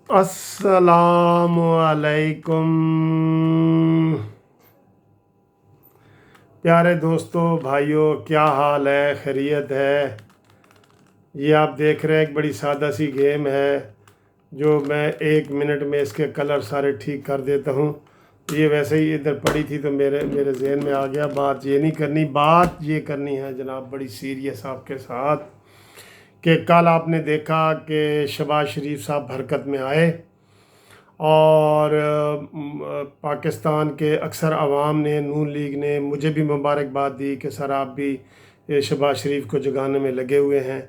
अस्सलामु अलैकुम प्यारे दोस्तों भाइयों, क्या हाल है? खैरियत है? ये आप देख रहे हैं एक बड़ी सादा सी गेम है जो मैं 1 मिनट में इसके कलर सारे ठीक कर देता हूँ। ये वैसे ही इधर पड़ी थी तो मेरे जहन में आ गया। बात ये नहीं करनी, बात ये करनी है जनाब बड़ी सीरियस आपके साथ कि कल आपने देखा कि शहबाज शरीफ साहब हरकत में आए और पाकिस्तान के अक्सर अवाम ने, नून लीग ने मुझे भी मुबारकबाद दी कि सर आप भी शहबाज शरीफ को जगाने में लगे हुए हैं।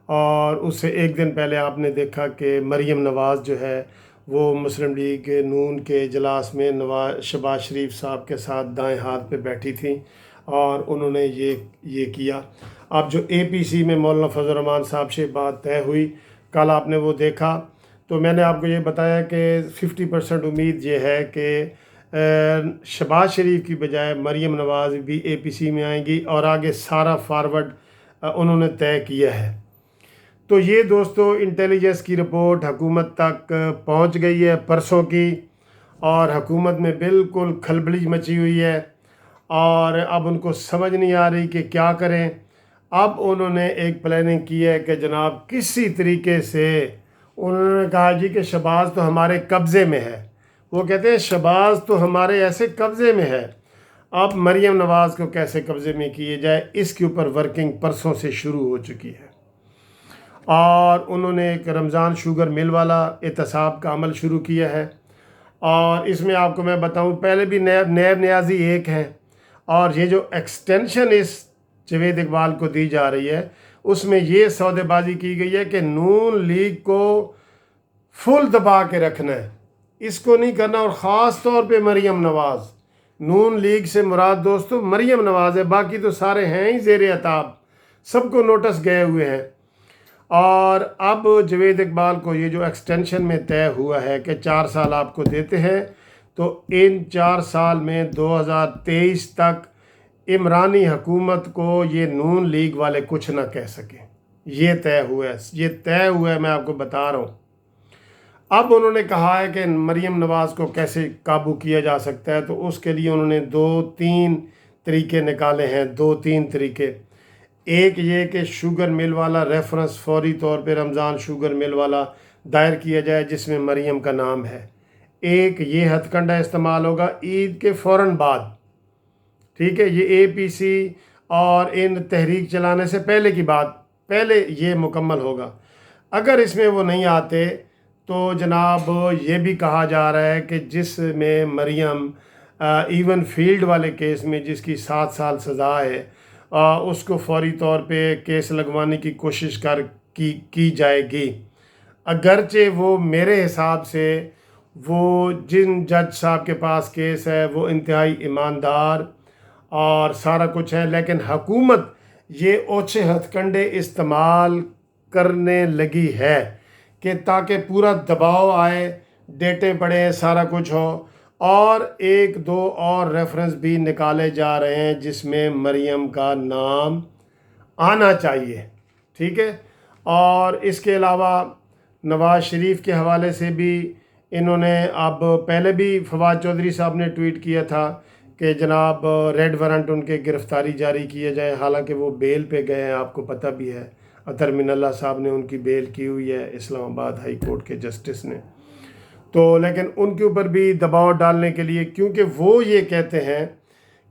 और उससे एक दिन पहले आपने देखा कि मरीम नवाज़ जो है वो मुस्लिम लीग नून के इजलास में शहबाज शरीफ साहब के साथ दाएं हाथ पे बैठी थी और उन्होंने ये किया। अब जो APC में मौलाना फजल रहमान साहब से बात तय हुई, कल आपने वो देखा, तो मैंने आपको ये बताया कि 50% उम्मीद ये है कि शहबाज शरीफ की बजाय मरीम नवाज़ भी APC में आएंगी और आगे सारा फॉरवर्ड उन्होंने तय किया है। तो ये दोस्तों इंटेलिजेंस की रिपोर्ट हुकूमत तक पहुंच गई है परसों की, और हुकूमत में बिल्कुल खलबली मची हुई है और अब उनको समझ नहीं आ रही कि क्या करें। अब उन्होंने एक प्लानिंग की है कि जनाब किसी तरीके से उन्होंने कहा जी कि शहबाज तो हमारे कब्ज़े में है। वो कहते हैं शहबाज तो हमारे ऐसे कब्ज़े में है, अब मरीम नवाज़ को कैसे कब्ज़े में किए जाए, इसके ऊपर वर्किंग परसों से शुरू हो चुकी है। और उन्होंने एक रमज़ान शुगर मिल वाला एहतसाब का अमल शुरू किया है। और इसमें आपको मैं बताऊं, पहले भी नैब न्याजी एक हैं, और ये जो एक्सटेंशन इस जवेद इकबाल को दी जा रही है उसमें ये सौदेबाजी की गई है कि नून लीग को फुल दबा के रखना है, इसको नहीं करना। और ख़ास तौर पे मरीम नवाज़, नून लीग से मुराद दोस्तों मरीम नवाज़ है, बाकी तो सारे हैं ही ज़ेर अताब, सबको नोटिस गए हुए हैं। और अब जवेद इकबाल को ये जो एक्सटेंशन में तय हुआ है कि 4 साल आपको देते हैं, तो इन 4 साल में 2023 तक इमरानी हुकूमत को ये नून लीग वाले कुछ ना कह सकें। ये तय हुआ है, ये तय हुआ है, मैं आपको बता रहा हूँ। अब उन्होंने कहा है कि मरीम नवाज़ को कैसे काबू किया जा सकता है, तो उसके लिए उन्होंने 2-3 तरीके निकाले हैं। 2-3 तरीके, एक ये कि शुगर मिल वाला रेफरेंस फौरी तौर पे रमज़ान शुगर मिल वाला दायर किया जाए जिसमें मरीम का नाम है। एक ये हथकंडा इस्तेमाल होगा ईद के फ़ौरन बाद, ठीक है, ये APC और इन तहरीक चलाने से पहले की बात, पहले ये मुकम्मल होगा। अगर इसमें वो नहीं आते तो जनाब ये भी कहा जा रहा है कि जिसमें मरीम इवन फील्ड वाले केस में जिसकी 7 साल सज़ा है, उसको फौरी तौर पे केस लगवाने की कोशिश की जाएगी। अगरचे वो मेरे हिसाब से वो जिन जज साहब के पास केस है वो इंतहाई ईमानदार और सारा कुछ है, लेकिन हुकूमत ये ओछे हथकंडे इस्तेमाल करने लगी है कि ताकि पूरा दबाव आए, डेटे पड़े, सारा कुछ हो। और 1-2 और रेफरेंस भी निकाले जा रहे हैं जिसमें मरीम का नाम आना चाहिए, ठीक है। और इसके अलावा नवाज़ शरीफ के हवाले से भी इन्होंने, अब पहले भी फवाद चौधरी साहब ने ट्वीट किया था कि जनाब रेड वारंट उनके गिरफ़्तारी जारी किए जाए, हालांकि वो बेल पे गए हैं, आपको पता भी है। अतर मिनल्ला साहब ने उनकी बेल की हुई है इस्लामाबाद हाई कोर्ट के जस्टिस ने, तो लेकिन उनके ऊपर भी दबाव डालने के लिए, क्योंकि वो ये कहते हैं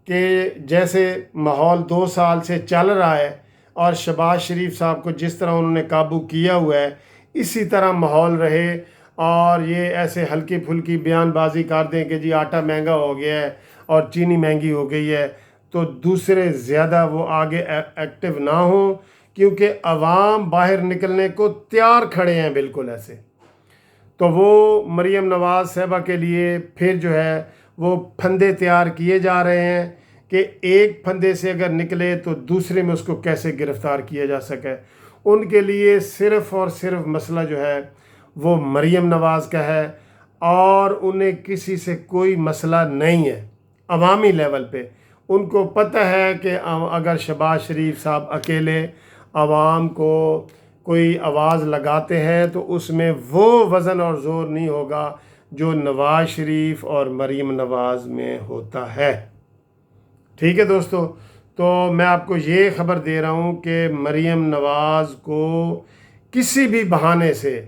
कि जैसे माहौल 2 साल से चल रहा है और शहबाज शरीफ साहब को जिस तरह उन्होंने काबू किया हुआ है इसी तरह माहौल रहे, और ये ऐसे हल्की फुल्की बयानबाजी कर दें कि जी आटा महंगा हो गया है और चीनी महंगी हो गई है, तो दूसरे ज़्यादा वो आगे एक्टिव ना हो, क्योंकि अवाम बाहर निकलने को तैयार खड़े हैं बिल्कुल ऐसे। तो वो मरीम नवाज़ साहबा के लिए फिर जो है वो फंदे तैयार किए जा रहे हैं कि एक फंदे से अगर निकले तो दूसरे में उसको कैसे गिरफ़्तार किया जा सके। उनके लिए सिर्फ़ और सिर्फ मसला जो है वो मरीम नवाज़ का है, और उन्हें किसी से कोई मसला नहीं है। अवामी लेवल पे उनको पता है कि अगर शहबाज शरीफ साहब अकेले आवाम को کوئی آواز لگاتے ہیں تو اس میں وہ وزن اور زور نہیں ہوگا جو نواز شریف اور مریم نواز میں ہوتا ہے۔ ٹھیک ہے دوستو، تو میں آپ کو یہ خبر دے رہا ہوں کہ مریم نواز کو کسی بھی بہانے سے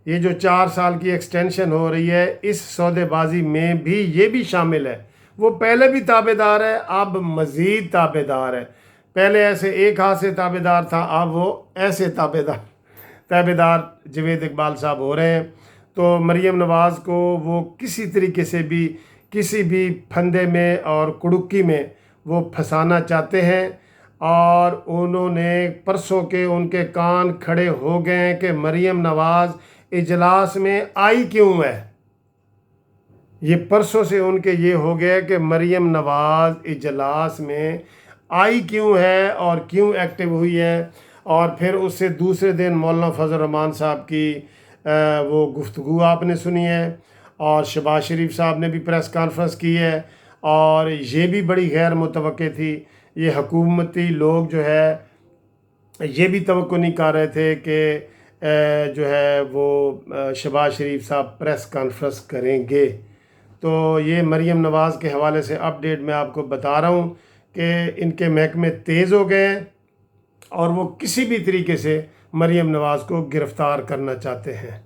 یہ جو 4 سال کی ایکسٹینشن ہو رہی ہے، اس سودے بازی میں بھی یہ بھی شامل ہے۔ وہ پہلے بھی تابع دار ہے، اب مزید تابع دار ہے۔ پہلے ایسے ایک ہاتھ سے تابع دار تھا، اب وہ ایسے تابع دار جاوید اقبال صاحب ہو رہے ہیں۔ تو مریم نواز کو وہ کسی طریقے سے بھی کسی بھی پھندے میں اور کڑکی میں وہ پھنسانا چاہتے ہیں، اور انہوں نے پرسوں کے ان کے کان کھڑے ہو گئے ہیں کہ مریم نواز اجلاس میں آئی کیوں ہے۔ یہ پرسوں سے ان کے یہ ہو گیا کہ مریم نواز اجلاس میں آئی کیوں ہے اور کیوں ایکٹیو ہوئی ہے۔ اور پھر اس سے دوسرے دن مولانا فضل الرحمان صاحب کی وہ گفتگو آپ نے سنی ہے، اور شہباز شریف صاحب نے بھی پریس کانفرنس کی ہے، اور یہ بھی بڑی غیر متوقع تھی۔ یہ حکومتی لوگ جو ہے یہ بھی توقع نہیں کر رہے تھے کہ جو ہے وہ شہباز شریف صاحب پریس کانفرنس کریں گے۔ تو یہ مریم نواز کے حوالے سے اپڈیٹ میں آپ کو بتا رہا ہوں کہ ان کے محکمے تیز ہو گئے ہیں، اور وہ کسی بھی طریقے سے مریم نواز کو گرفتار کرنا چاہتے ہیں۔